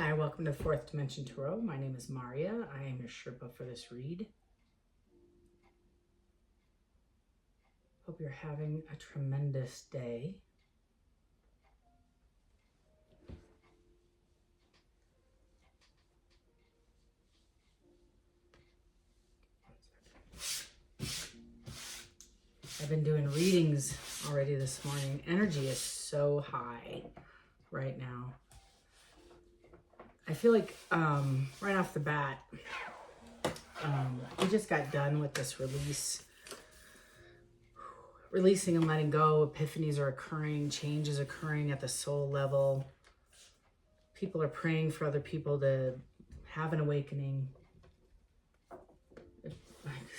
Hi, welcome to Fourth Dimension Tarot. My name is Maria. I am your Sherpa for this read. Hope you're having a tremendous day. I've been doing readings already this morning. Energy is so high right now. I feel like right off the bat, we just got done with this releasing and letting go. Epiphanies are occurring, change is occurring at the soul level. People are praying for other people to have an awakening.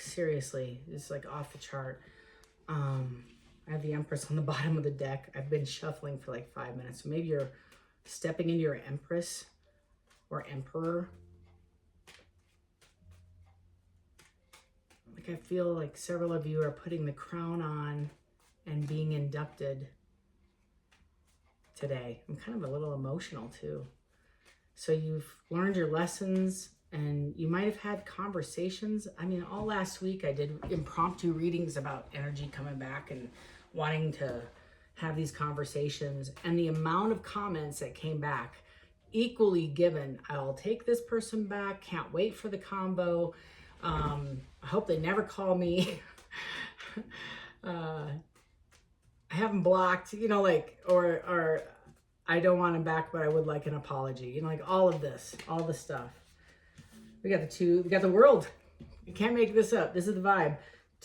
Seriously, it's like off the chart. I have the Empress on the bottom of the deck. I've been shuffling for like 5 minutes. So maybe you're stepping into your Empress or Emperor. Like I feel like several of you are putting the crown on and being inducted today. I'm kind of a little emotional too. So you've learned your lessons and you might have had conversations. I mean, all last week I did impromptu readings about energy coming back and wanting to have these conversations. And the amount of comments that came back, equally given, I'll take this person back, can't wait for the combo. I hope they never call me. I have them blocked, you know, like, or I don't want him back, but I would like an apology. You know, like all of this, all the stuff. We got the world. You can't make this up. This is the vibe.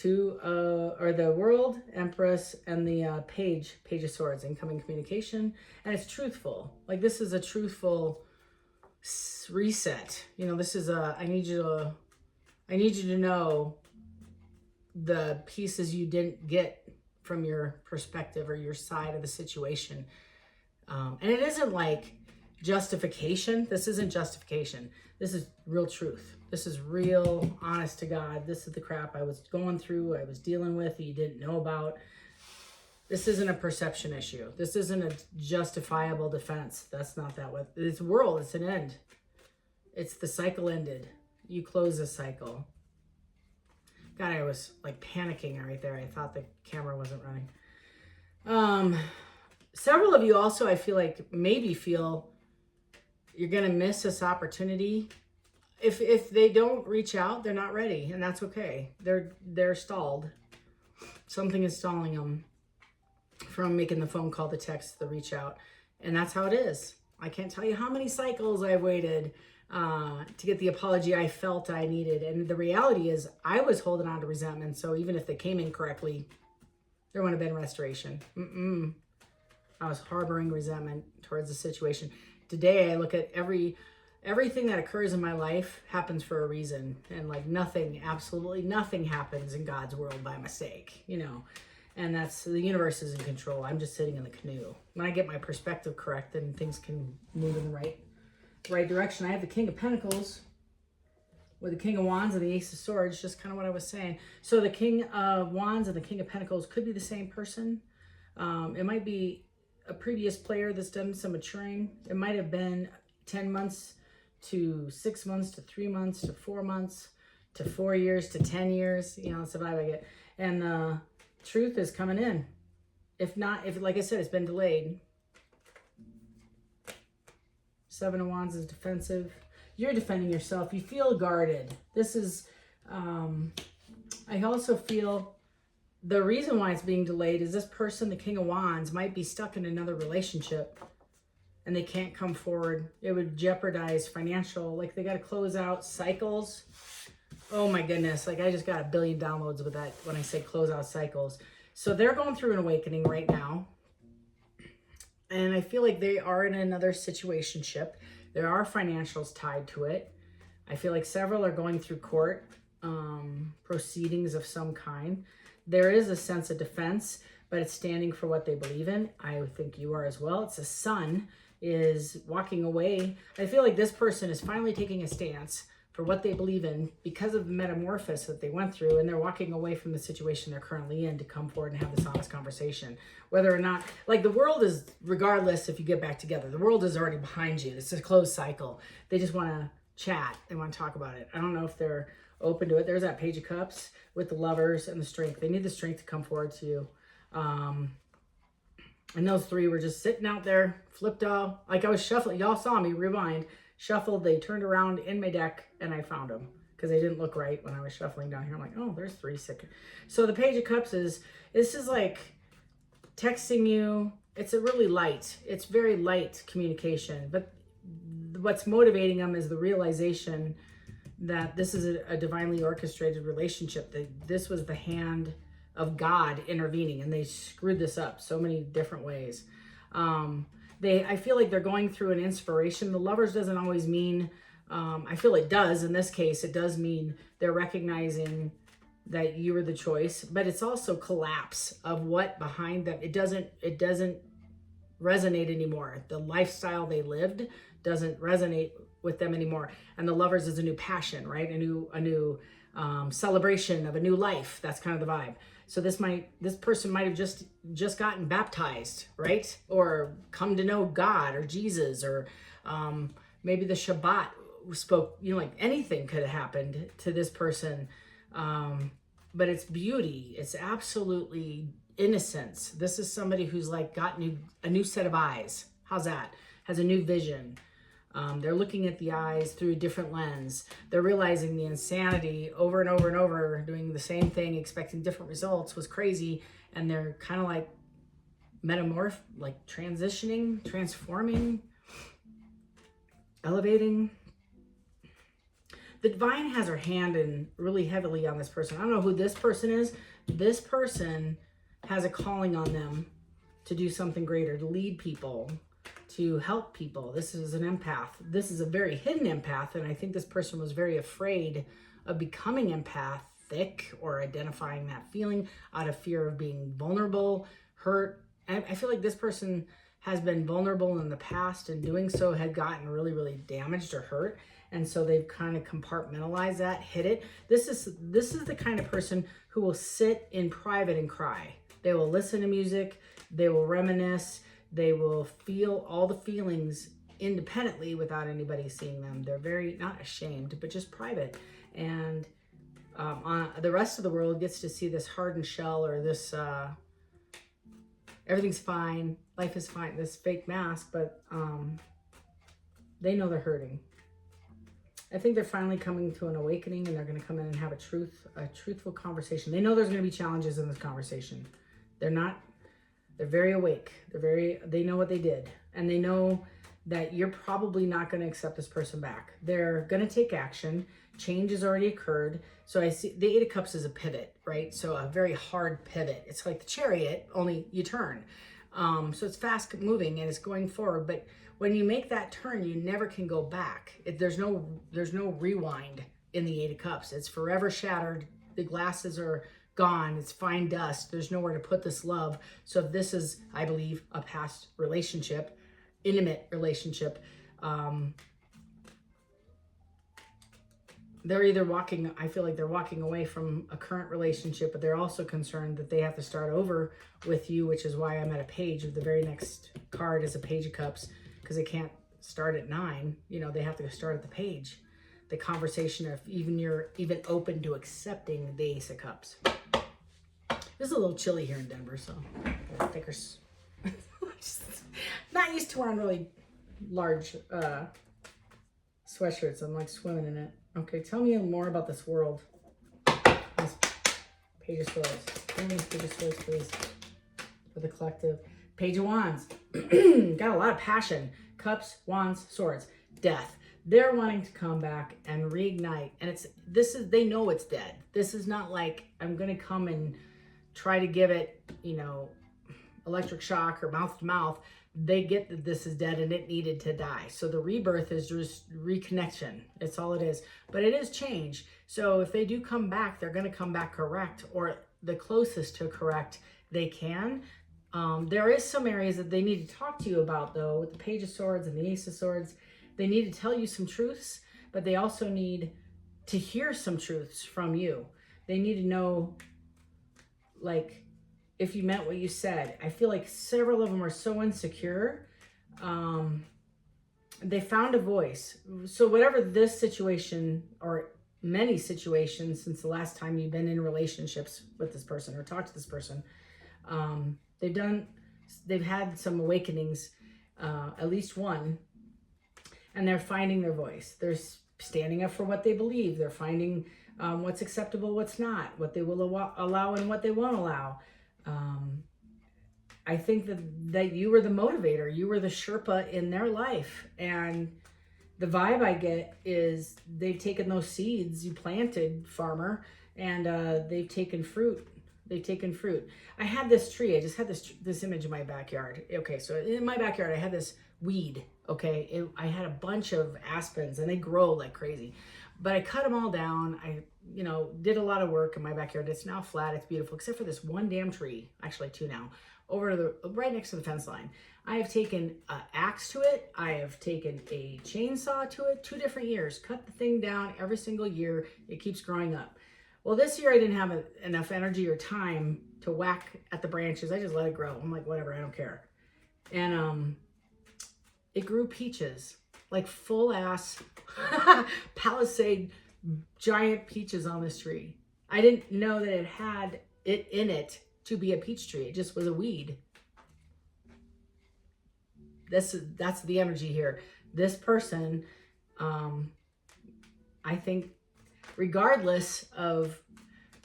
Or the world, Empress, and the Page of Swords, incoming communication. And it's truthful. Like this is a truthful reset. You know, this is I need you to know the pieces you didn't get from your perspective or your side of the situation. And it isn't like justification. This isn't justification. This is real truth. This is real, honest to God. This is the crap I was going through, I was dealing with, that you didn't know about. This isn't a perception issue. This isn't a justifiable defense. That's not that way. It's world. It's an end. It's the cycle ended. You close the cycle. God, I was like panicking right there. I thought the camera wasn't running. Several of you also, I feel like, maybe feel you're going to miss this opportunity. If they don't reach out, they're not ready, and that's okay. They're stalled. Something is stalling them from making the phone call, the text, the reach out, and that's how it is. I can't tell you how many cycles I've waited to get the apology I felt I needed, and the reality is I was holding on to resentment, so even if they came in correctly, there wouldn't have been restoration. I was harboring resentment towards the situation. Today, I look at everything that occurs in my life happens for a reason. And like absolutely nothing happens in God's world by mistake, you know. And that's, the universe is in control. I'm just sitting in the canoe. When I get my perspective correct, then things can move in the right direction. I have the King of Pentacles with the King of Wands and the Ace of Swords, just kind of what I was saying. So the King of Wands and the King of Pentacles could be the same person. It might be a previous player that's done some maturing. It might have been 10 months to 6 months to 3 months to 4 months to 4 years to 10 years. You know, it's the vibe I get. And the truth is coming in. If like I said, it's been delayed. Seven of Wands is defensive. You're defending yourself. You feel guarded. This is, I also feel the reason why it's being delayed is this person, the King of Wands, might be stuck in another relationship and they can't come forward. It would jeopardize financial, like they got to close out cycles. Oh my goodness. Like I just got 1 billion downloads with that when I say close out cycles. So they're going through an awakening right now. And I feel like they are in another situationship. There are financials tied to it. I feel like several are going through court proceedings of some kind. There is a sense of defense, but it's standing for what they believe in. I think you are as well. It's a Sun is walking away. I feel like this person is finally taking a stance for what they believe in because of the metamorphosis that they went through, and they're walking away from the situation they're currently in to come forward and have this honest conversation. Whether or not, like, the world is, regardless if you get back together, the world is already behind you. It's a closed cycle. They just want to chat. They want to talk about it. I don't know if they're open to it. There's that Page of Cups with the Lovers and the Strength. They need the strength to come forward to you. And those three were just sitting out there, flipped off. Like I was shuffling. Y'all saw me rewind, shuffled. They turned around in my deck and I found them because they didn't look right when I was shuffling down here. I'm like, oh, there's three sick. So the Page of Cups this is like texting you. It's a really light. It's very light communication. But what's motivating them is the realization that this is a divinely orchestrated relationship. That this was the hand of God intervening, and they screwed this up so many different ways. I feel like they're going through an inspiration. The Lovers doesn't always mean, I feel it does. In this case, it does mean they're recognizing that you were the choice, but it's also collapse of what behind them. It doesn't resonate anymore. The lifestyle they lived doesn't resonate with them anymore. And the Lovers is a new passion, right? A new celebration of a new life. That's kind of the vibe. So this person might have just gotten baptized, right? Or come to know God or Jesus, or maybe the Shabbat spoke, like anything could have happened to this person. But it's beauty. It's absolutely innocence. This is somebody who's like got a new set of eyes. How's that? Has a new vision. They're looking at the eyes through a different lens. They're realizing the insanity over and over and over, doing the same thing, expecting different results was crazy. And they're kind of like like transitioning, transforming, elevating. The divine has her hand in really heavily on this person. I don't know who this person is. This person has a calling on them to do something greater, to lead people, to help people. This is an empath. This is a very hidden empath, and I think this person was very afraid of becoming empathic or identifying that feeling out of fear of being vulnerable, hurt. And I feel like this person has been vulnerable in the past, and doing so had gotten really, really damaged or hurt. And so they've kind of compartmentalized that, hid it. This is the kind of person who will sit in private and cry. They will listen to music. They will reminisce. They will feel all the feelings independently without anybody seeing them. They're very, not ashamed, but just private. And the rest of the world gets to see this hardened shell, or this, everything's fine, life is fine, this fake mask, but they know they're hurting. I think they're finally coming to an awakening, and they're going to come in and have a truthful conversation. They know there's going to be challenges in this conversation. They're very awake. They know what they did, and they know that you're probably not going to accept this person back. They're going to take action. Change has already occurred. So I see the Eight of Cups is a pivot, right? So a very hard pivot. It's like the Chariot, only you turn. So it's fast moving and it's going forward. But when you make that turn, you never can go back. There's no rewind in the Eight of Cups. It's forever shattered. The glasses are gone. It's fine dust. There's nowhere to put this love. So this is, I believe, a past relationship, intimate relationship. They're either I feel like they're walking away from a current relationship, but they're also concerned that they have to start over with you, which is why I'm at a page. Of the very next card is a Page of Cups, because they can't start at 9. They have to start at the page. The conversation of you're even open to accepting the Ace of Cups. This is a little chilly here in Denver, so thicker. Not used to wearing really large sweatshirts. I'm like swimming in it. Okay, tell me more about this world. This Page of Swords. Tell me Page of Swords, please. For the collective. Page of Wands. Got a lot of passion. Cups, Wands, Swords. Death. They're wanting to come back and reignite. And they know it's dead. This is not like I'm going to come and try to give it, electric shock or mouth to mouth. They get that this is dead and it needed to die. So the rebirth is just reconnection. It's all it is. But it is change. So if they do come back, they're going to come back correct, or the closest to correct they can. There is some areas that they need to talk to you about, though, with the Page of Swords and the Ace of Swords. They need to tell you some truths, but they also need to hear some truths from you. They need to know, like, if you meant what you said. I feel like several of them are so insecure. They found a voice. So whatever this situation, or many situations since the last time you've been in relationships with this person or talked to this person, they've had some awakenings, at least one, and they're finding their voice. They're standing up for what they believe. They're finding what's acceptable, what's not, what they will allow and what they won't allow. I think that you were the motivator. You were the Sherpa in their life. And the vibe I get is they've taken those seeds you planted, farmer, and they've taken fruit. They've taken fruit. I had this tree. I just had this image in my backyard. Okay, so in my backyard, I had this weed. Okay, I had a bunch of aspens, and they grow like crazy. But I cut them all down. I, did a lot of work in my backyard. It's now flat. It's beautiful, except for this one damn tree. Actually, two now. Over to the right next to the fence line. I have taken an axe to it. I have taken a chainsaw to it. 2 different years. Cut the thing down every single year. It keeps growing up. Well, this year I didn't have enough energy or time to whack at the branches. I just let it grow. I'm like, whatever, I don't care. And it grew peaches, like full ass Palisade giant peaches on this tree. I didn't know that it had it in it to be a peach tree. It just was a weed. That's the energy here. This person, I think, regardless of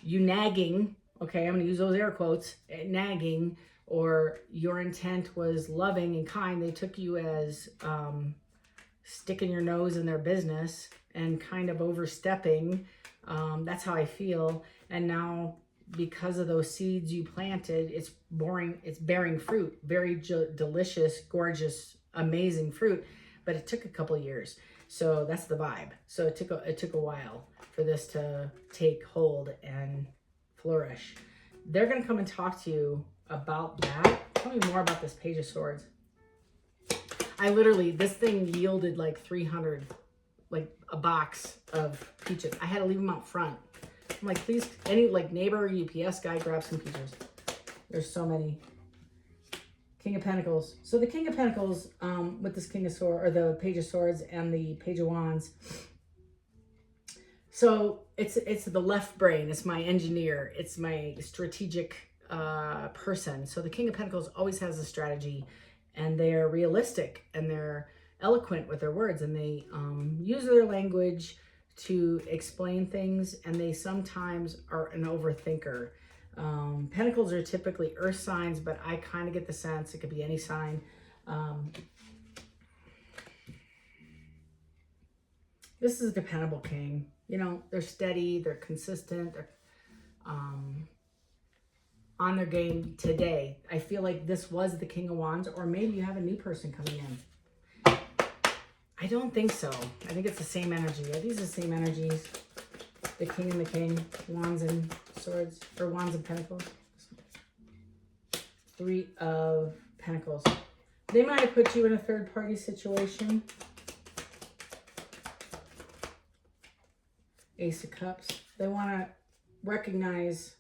you nagging, okay, I'm going to use those air quotes, nagging, or your intent was loving and kind, they took you as sticking your nose in their business and kind of overstepping. That's how I feel. And now, because of those seeds you planted, it's bearing fruit, very delicious, gorgeous, amazing fruit, but it took a couple of years. So that's the vibe. So it took a while for this to take hold and flourish. They're going to come and talk to you about that. Tell me more about this Page of Swords. This thing yielded like 300, like a box of peaches. I had to leave them out front. I'm like, please, any like neighbor or UPS guy, grab some peaches. There's so many. King of Pentacles. So the King of Pentacles, with this King of Swords, or the Page of Swords and the Page of Wands. So it's the left brain. It's my engineer. It's my strategic person. So the King of Pentacles always has a strategy, and they're realistic and they're eloquent with their words, and they use their language to explain things, and they sometimes are an overthinker. Pentacles are typically earth signs, but I kind of get the sense it could be any sign. This is a dependable king. They're steady, they're consistent, they're on their game today. I feel like this was the King of Wands, or maybe you have a new person coming in. I don't think so. I think it's the same energy. Are these the same energies? The King and the King, Wands and Swords, or Wands and Pentacles. 3 of Pentacles. They might have put you in a third-party situation. Ace of Cups. They want to recognize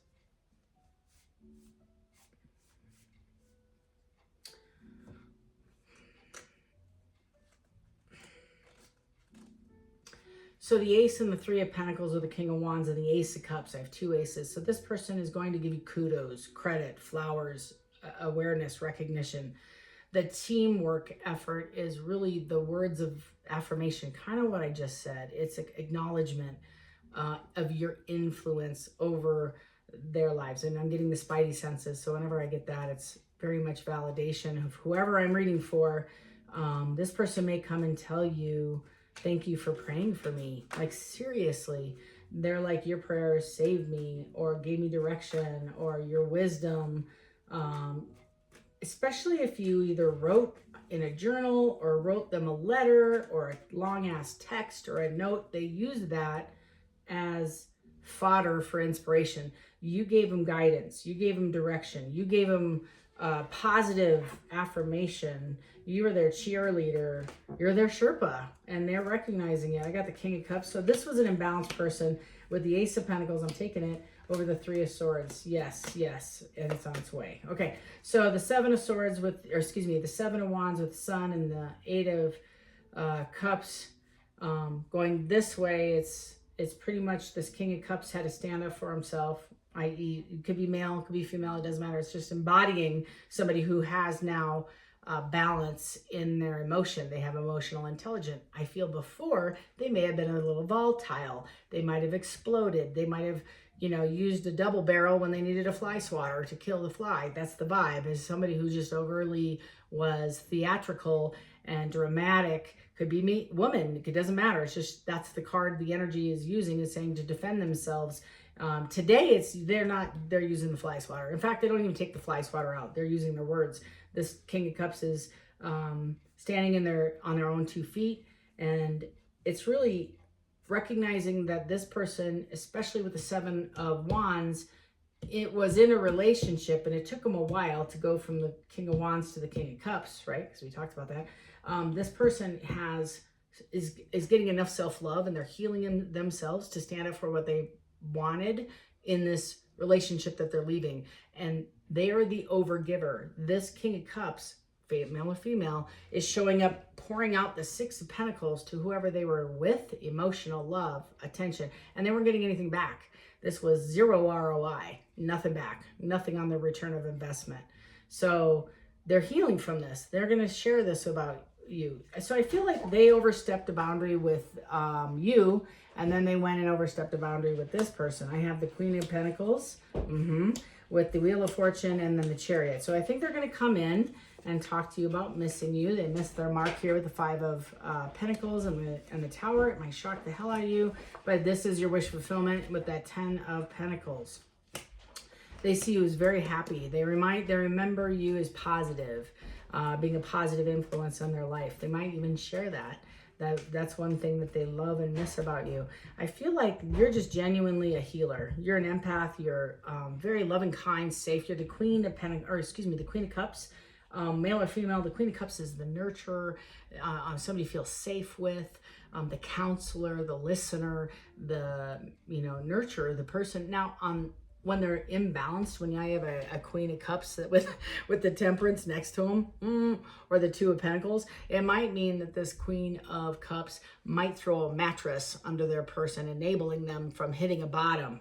so the Ace and the 3 of Pentacles, or the King of Wands and the Ace of Cups. I have 2 aces. So this person is going to give you kudos, credit, flowers, awareness, recognition. The teamwork effort is really the words of affirmation, kind of what I just said. It's an acknowledgement of your influence over their lives. And I'm getting the spidey senses. So whenever I get that, it's very much validation of whoever I'm reading for. This person may come and tell you, thank you for praying for me. Like, seriously, they're like, your prayers saved me, or gave me direction, or your wisdom. Especially if you either wrote in a journal or wrote them a letter or a long ass text or a note, they use that as fodder for inspiration. You gave them guidance. You gave them direction. You gave them positive affirmation. You are their cheerleader. You're their Sherpa, and they're recognizing it. I got the King of Cups. So this was an imbalanced person with the Ace of Pentacles. I'm taking it over the Three of Swords. Yes, yes, and it's on its way. Okay, so the Seven of Swords with, or excuse me, the Seven of Wands with Sun and the Eight of Cups going this way. It's pretty much this King of Cups had to stand up for himself, i.e. it could be male, it could be female, it doesn't matter. It's just embodying somebody who has now balance in their emotion. They have emotional intelligence. I feel before they may have been a little volatile. They might have exploded. They might have, you know, used a double barrel when they needed a fly swatter to kill the fly. That's the vibe, is somebody who just overly was theatrical and dramatic. Could be me, woman, it doesn't matter. It's just, that's the card the energy is using, is saying to defend themselves. Today, they're using the fly swatter. In fact, they don't even take the fly swatter out. They're using their words. This King of Cups is standing on their own 2 feet. And it's really recognizing that this person, especially with the Seven of Wands, it was in a relationship, and it took them a while to go from the King of Wands to the King of Cups, right? Because we talked about that. This person is getting enough self-love, and they're healing themselves to stand up for what they wanted in this relationship that they're leaving. And they are the overgiver. This King of Cups, male or female, is showing up, pouring out the Six of Pentacles to whoever they were with, emotional love, attention, and they weren't getting anything back. This was zero ROI, nothing back, nothing on the return of investment. So they're healing from this. They're going to share this about you. So I feel like they overstepped a boundary with you, and then they went and overstepped a boundary with this person. I have the Queen of Pentacles with the Wheel of Fortune and then the Chariot. So I think they're going to come in and talk to you about missing you. They missed their mark here with the Five of Pentacles and the Tower. It might shock the hell out of you, but this is your wish fulfillment with that 10 of Pentacles. They see you as very happy. They remember you as positive, being a positive influence on their life. They might even share that. That's one thing that they love and miss about you. I feel like you're just genuinely a healer. You're an empath. You're very loving, kind, safe. You're the Queen of the Queen of Cups. Male or female, the Queen of Cups is the nurturer, somebody you feel safe with, the counselor, the listener, the nurturer, the person. Now, when they're imbalanced, when I have a Queen of Cups that with the Temperance next to them, or the Two of Pentacles, it might mean that this Queen of Cups might throw a mattress under their person, enabling them from hitting a bottom.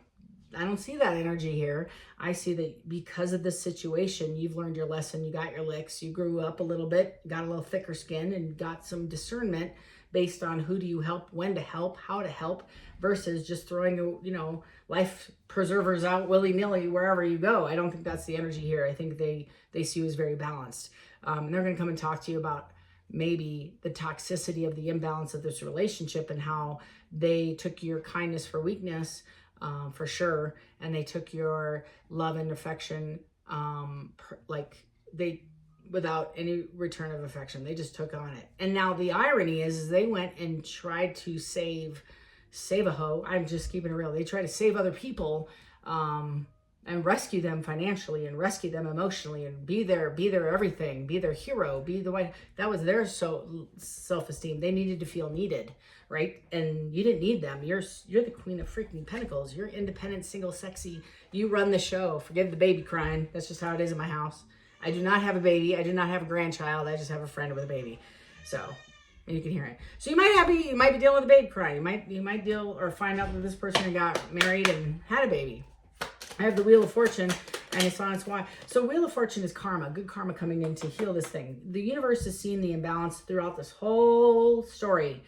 I don't see that energy here. I see that because of this situation, you've learned your lesson, you got your licks, you grew up a little bit, got a little thicker skin, and got some discernment based on who do you help, when to help, how to help, versus just throwing, life preservers out willy-nilly wherever you go. I don't think that's the energy here. I think they see you as very balanced. And they're going to come and talk to you about maybe the toxicity of the imbalance of this relationship and how they took your kindness for weakness, for sure, and they took your love and affection without any return of affection. They just took on it. And now the irony is they went and tried to save a hoe. I'm just keeping it real. They try to save other people and rescue them financially and rescue them emotionally and be their everything, be their hero, be the way. That was their self-esteem. They needed to feel needed, right? And you didn't need them. You're the Queen of freaking Pentacles. You're independent, single, sexy. You run the show. Forget the baby crying. That's just how it is in my house. I do not have a baby. I do not have a grandchild. I just have a friend with a baby. So, and you can hear it. So you might be dealing with a baby crying. You might deal or find out that this person got married and had a baby. I have the Wheel of Fortune, and it's on its way. So Wheel of Fortune is karma, good karma coming in to heal this thing. The universe is seeing the imbalance throughout this whole story.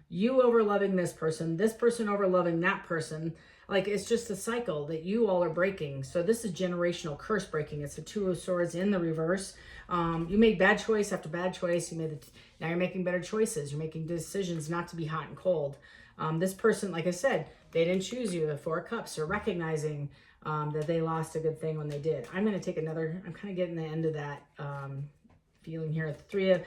You over-loving this person over-loving that person. Like, it's just a cycle that you all are breaking. So this is generational curse breaking. It's the Two of Swords in the reverse. You made bad choice after bad choice. Now you're making better choices. You're making decisions not to be hot and cold. This person, like I said, they didn't choose you. The Four of Cups are recognizing that they lost a good thing when they did. I'm going to take another. I'm kind of getting the end of that feeling here. Three of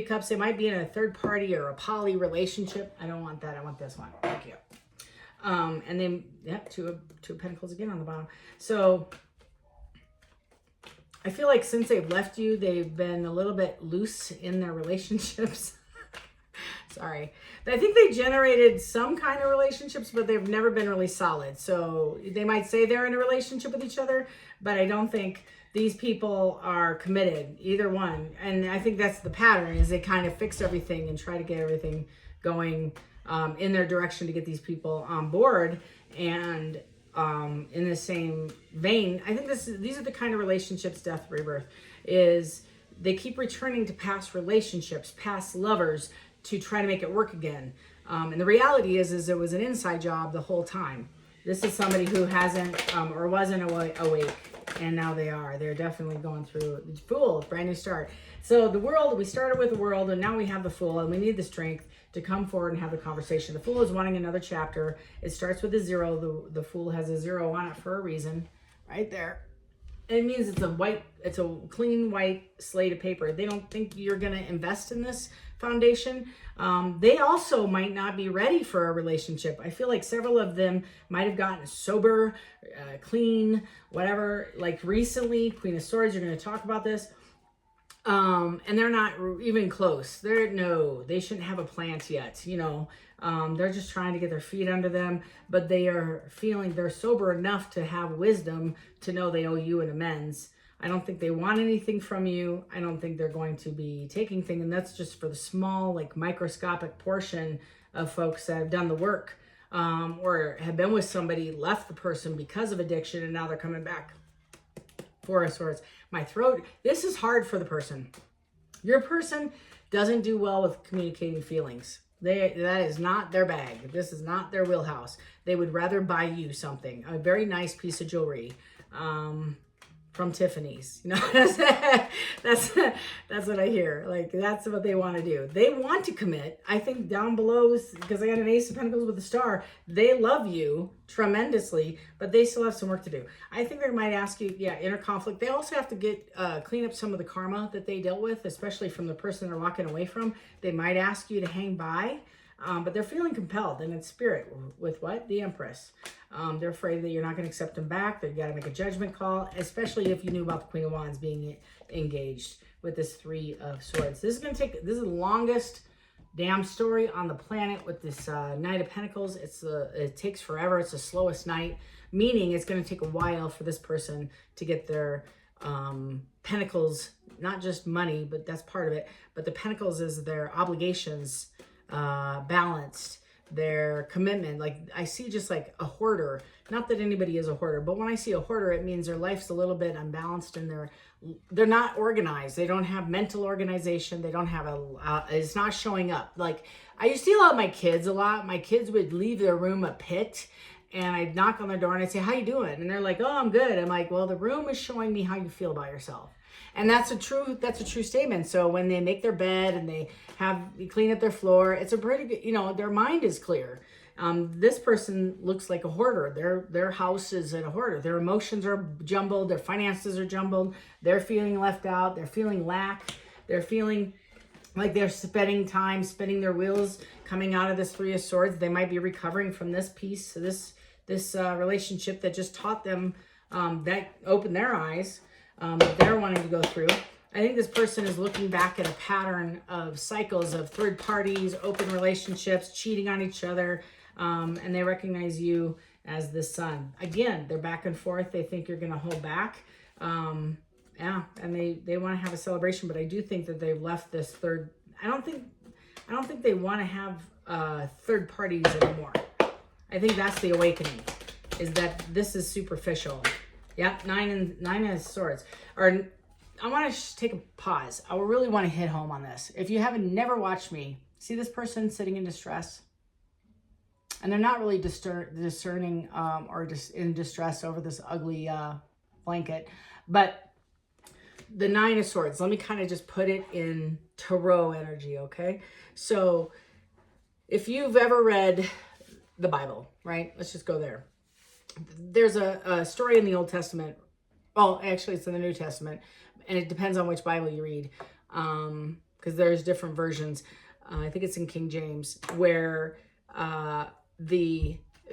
Cups. They might be in a third party or a poly relationship. I don't want that. I want this one. Thank you. And then, Two of Pentacles again on the bottom. So I feel like since they've left you, they've been a little bit loose in their relationships. Sorry. I think they generated some kind of relationships, but they've never been really solid. So they might say they're in a relationship with each other, but I don't think these people are committed, either one. And I think that's the pattern, is they kind of fix everything and try to get everything going in their direction to get these people on board. And in the same vein, I think these are the kind of relationships, death, rebirth, is they keep returning to past relationships, past lovers, to try to make it work again. And the reality is it was an inside job the whole time. This is somebody who hasn't or wasn't awake, and now they are. They're definitely going through the Fool, brand new start. So the world, we started with the world, and now we have the Fool, and we need the strength to come forward and have the conversation. The Fool is wanting another chapter. It starts with a 0. The Fool has a 0 on it for a reason, right there. It means it's a clean white slate of paper. They don't think you're going to invest in this foundation. They also might not be ready for a relationship. I feel like several of them might have gotten sober, clean, whatever, like recently. Queen of Swords, you're going to talk about this. And they're not even close. They shouldn't have a plant yet, you know. They're just trying to get their feet under them, but they are feeling they're sober enough to have wisdom to know they owe you an amends. I don't think they want anything from you. I don't think they're going to be taking things, and that's just for the small, like microscopic portion of folks that have done the work, or have been with somebody, left the person because of addiction, and now they're coming back. Four of Swords. My throat. This is hard for the person. Your person doesn't do well with communicating feelings. That is not their bag. This is not their wheelhouse. They would rather buy you something, a very nice piece of jewelry, from Tiffany's. You know, that's what I hear. Like, that's what they want to do. They want to commit. I think down below, because I got an Ace of Pentacles with a star, they love you tremendously, but they still have some work to do. I think they might ask you, inner conflict. They also have to get clean up some of the karma that they dealt with, especially from the person they're walking away from. They might ask you to hang by, but they're feeling compelled, and it's spirit with what? The Empress. They're afraid that you're not going to accept them back. They've got to make a judgment call, especially if you knew about the Queen of Wands being engaged with this 3 of Swords. This is the longest damn story on the planet with this Knight of Pentacles. It takes forever. It's the slowest night, meaning it's going to take a while for this person to get their pentacles, not just money, but that's part of it, but the pentacles is their obligations balanced, their commitment. Like, I see just like a hoarder, not that anybody is a hoarder, but when I see a hoarder, it means their life's a little bit unbalanced, and they're not organized. They don't have mental organization. They don't have it's not showing up. Like, I used to see my kids a lot. My kids would leave their room a pit, and I'd knock on their door and I'd say, "How you doing?" And they're like, "Oh, I'm good." I'm like, "Well, the room is showing me how you feel about yourself." And that's a true statement. So when they make their bed and they clean up their floor, it's a pretty good, their mind is clear. This person looks like a hoarder. Their house is a hoarder. Their emotions are jumbled. Their finances are jumbled. They're feeling left out. They're feeling lack. They're feeling like they're spending their wheels coming out of this 3 of Swords. They might be recovering from this piece, this relationship that just taught them, that opened their eyes. They're wanting to go through. I think this person is looking back at a pattern of cycles of third parties, open relationships, cheating on each other, and they recognize you as the Sun. Again, they're back and forth. They think you're going to hold back. And they want to have a celebration, but I do think that they've left this third. I don't think they want to have third parties anymore. I think that's the awakening, is that this is superficial. Yeah, 9 of Swords. Or I want to take a pause. I really want to hit home on this. If you haven't never watched me, see this person sitting in distress, and they're not really discerning or just in distress over this ugly blanket, but the 9 of Swords. Let me kind of just put it in tarot energy, okay? So if you've ever read the Bible, right? Let's just go there. There's a story in the Old Testament. Well, actually, it's in the New Testament, and it depends on which Bible you read, because there's different versions. I think it's in King James, where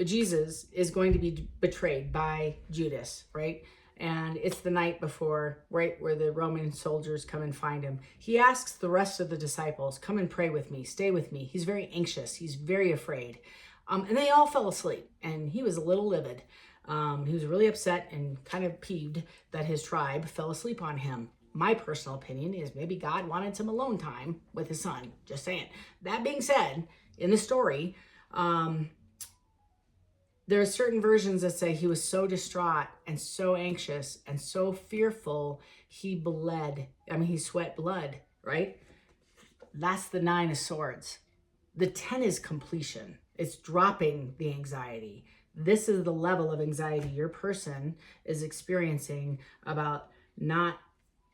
Jesus is going to be betrayed by Judas, right? And it's the night before, right where the Roman soldiers come and find him. He asks the rest of the disciples, come and pray with me, stay with me. He's very anxious. He's very afraid. And they all fell asleep, and he was a little livid. He was really upset and kind of peeved that his tribe fell asleep on him. My personal opinion is maybe God wanted some alone time with his son. Just saying. That being said, in the story, there are certain versions that say he was so distraught and so anxious and so fearful, he bled. I mean, he sweat blood, right? That's the 9 of Swords. The 10 is completion. It's dropping the anxiety. This is the level of anxiety your person is experiencing about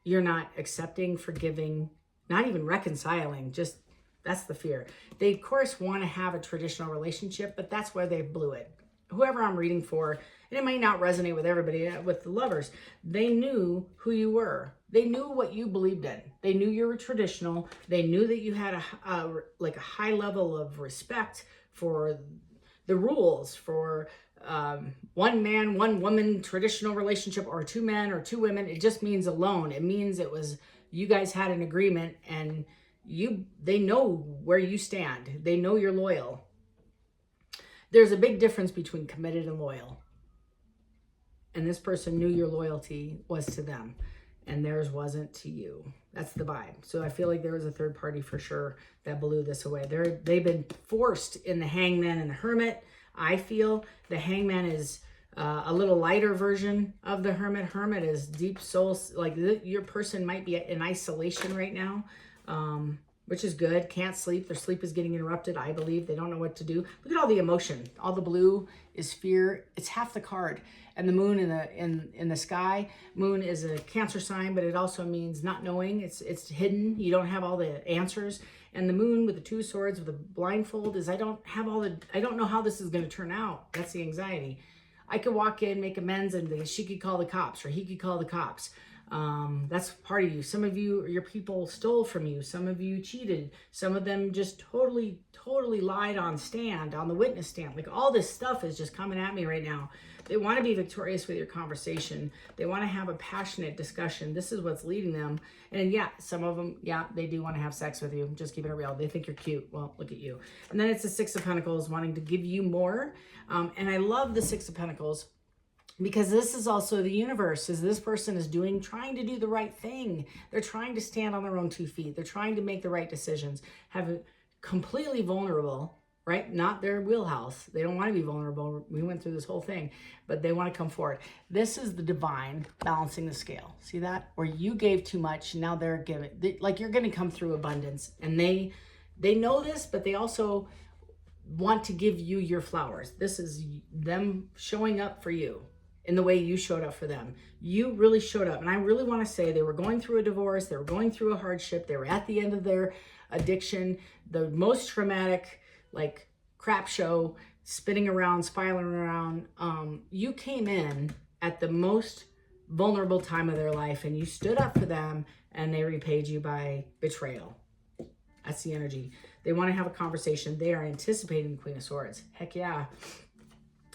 you're not accepting, forgiving, not even reconciling, just that's the fear. They, of course, want to have a traditional relationship, but that's where they blew it. Whoever I'm reading for, and it might not resonate with everybody, with the lovers, they knew who you were. They knew what you believed in. They knew you were traditional. They knew that you had a high level of respect for the rules, for one man, one woman traditional relationship, or 2 men or 2 women. It just means alone. It means it was, you guys had an agreement, and they know where you stand. They know you're loyal. There's a big difference between committed and loyal. And this person knew your loyalty was to them, and theirs wasn't to you. That's the vibe. So I feel like there was a third party for sure that blew this away. They've been forced in the Hangman and the Hermit. I feel the Hangman is a little lighter version of the Hermit. Hermit is deep soul. Like your person might be in isolation right now, which is good. Can't sleep. Their sleep is getting interrupted, I believe. They don't know what to do. Look at all the emotion. All the blue is fear. It's half the card. And the moon in the sky. Moon is a Cancer sign, but it also means not knowing. It's hidden. You don't have all the answers. And the moon with the 2 swords with a blindfold is I don't know how this is going to turn out. That's the anxiety. I could walk in, make amends, and she could call the cops, or he could call the cops. That's part of you. Some of you, your people stole from you. Some of you cheated. Some of them just totally lied on the witness stand. Like all this stuff is just coming at me right now. They want to be victorious with your conversation. They want to have a passionate discussion. This is what's leading them. And yeah, some of them, yeah, they do want to have sex with you. Just keeping it real. They think you're cute. Well, look at you. And then it's the 6 of Pentacles wanting to give you more. And I love the 6 of Pentacles, because this is also the universe, is this person is trying to do the right thing. They're trying to stand on their own 2 feet. They're trying to make the right decisions, have it completely vulnerable, right? Not their wheelhouse. They don't want to be vulnerable. We went through this whole thing, but they want to come forward. This is the divine balancing the scale. See that? Where you gave too much, now they're giving. Like you're going to come through abundance. And they know this, but they also want to give you your flowers. This is them showing up for you in the way you showed up for them. You really showed up. And I really want to say they were going through a divorce. They were going through a hardship. They were at the end of their addiction, the most traumatic, like crap show, spinning around, spiraling around. You came in at the most vulnerable time of their life, and you stood up for them, and they repaid you by betrayal. That's the energy. They want to have a conversation. They are anticipating the Queen of Swords. Heck yeah.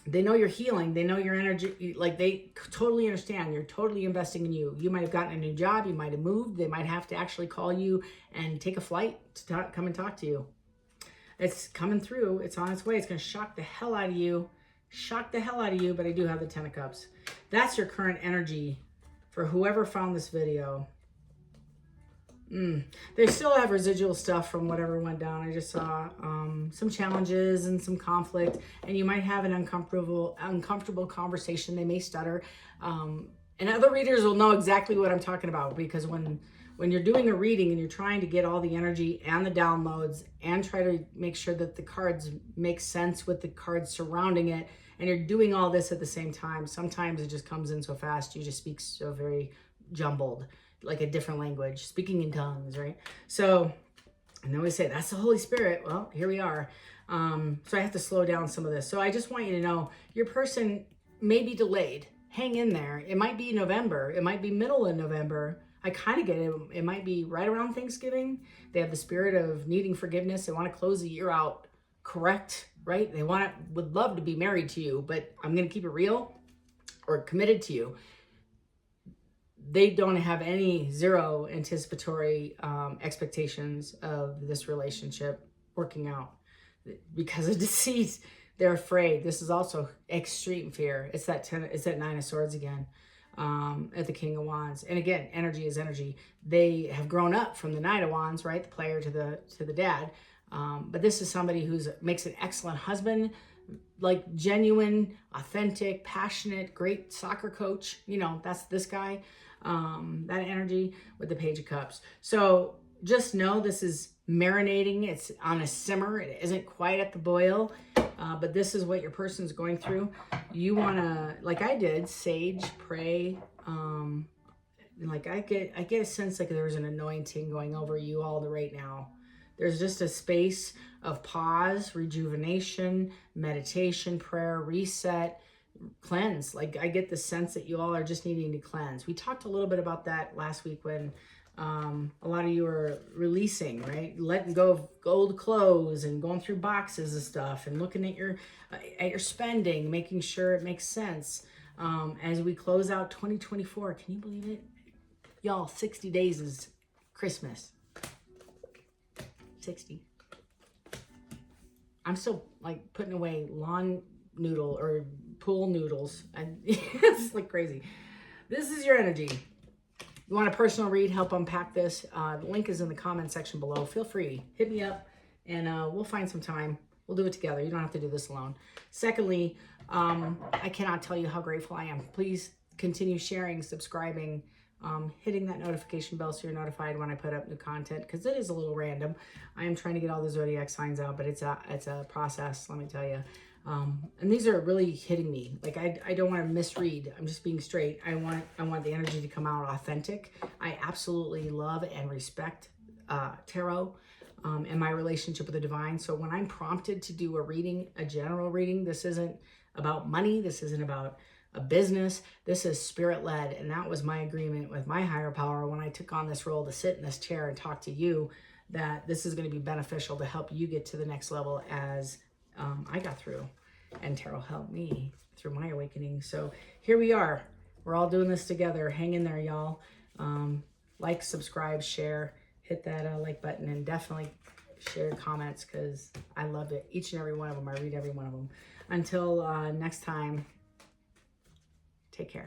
They know you're healing. They know your energy. Like they totally understand. You're totally investing in you. You might have gotten a new job. You might have moved. They might have to actually call you and take a flight to come and talk to you. It's coming through. It's on its way. It's going to shock the hell out of you. Shock the hell out of you. But I do have the 10 of Cups. That's your current energy for whoever found this video. They still have residual stuff from whatever went down. I just saw some challenges and some conflict, and you might have an uncomfortable conversation. They may stutter, and other readers will know exactly what I'm talking about, because when you're doing a reading and you're trying to get all the energy and the downloads and try to make sure that the cards make sense with the cards surrounding it, and you're doing all this at the same time, sometimes it just comes in so fast. You just speak so very jumbled, like a different language, speaking in tongues, right? So, and then we say, that's the Holy Spirit. Well, here we are. So I have to slow down some of this. So I just want you to know, your person may be delayed. Hang in there. It might be November. It might be middle of November. I kind of get it. It might be right around Thanksgiving. They have the spirit of needing forgiveness. They want to close the year out correct, right? They would love to be married to you, but I'm going to keep it real, or committed to you. they don't have zero anticipatory expectations of this relationship working out because of deceit. They're afraid. This is also extreme fear. It's that Nine of Swords again, at the King of Wands. And again, energy is energy. They have grown up from the Knight of Wands, right? The player to the dad. But this is somebody who makes an excellent husband, like genuine, authentic, passionate, great soccer coach. You know, that's this guy. That energy with the Page of Cups. So just know this is marinating. It's on a simmer. It isn't quite at the boil, but this is what your person's going through. You want to, like I did, sage, pray. Like I get a sense like there's an anointing going over you all right now. There's just a space of pause, rejuvenation, meditation, prayer, reset, cleanse. Like I get the sense that you all are just needing to cleanse. We talked a little bit about that last week when a lot of you are releasing, right? Letting go of old clothes and going through boxes of stuff and looking at your spending, making sure it makes sense. As we close out 2024, can you believe it? Y'all, 60 days is Christmas. 60. I'm still like putting away lawn noodle or pool noodles, and it's like crazy. This is your energy. You want a personal read, help unpack this? The link is in the comment section below. Feel free, hit me up, and we'll find some time. We'll do it together. You don't have to do this alone. Secondly, I cannot tell you how grateful I am. Please continue sharing, subscribing, hitting that notification bell so you're notified when I put up new content, because it is a little random. I am trying to get all the zodiac signs out, but it's a process, let me tell you. And these are really hitting me. Like I don't want to misread. I'm just being straight. I want the energy to come out authentic. I absolutely love and respect tarot and my relationship with the divine. So when I'm prompted to do a reading, a general reading, this isn't about money. This isn't about a business. This is spirit-led, and that was my agreement with my higher power when I took on this role to sit in this chair and talk to you, that this is going to be beneficial to help you get to the next level as I got through, and tarot helped me through my awakening. So here we are. We're all doing this together. Hang in there, y'all. Like, subscribe, share, hit that like button, and definitely share comments, because I love it. Each and every one of them. I read every one of them. Until next time, take care.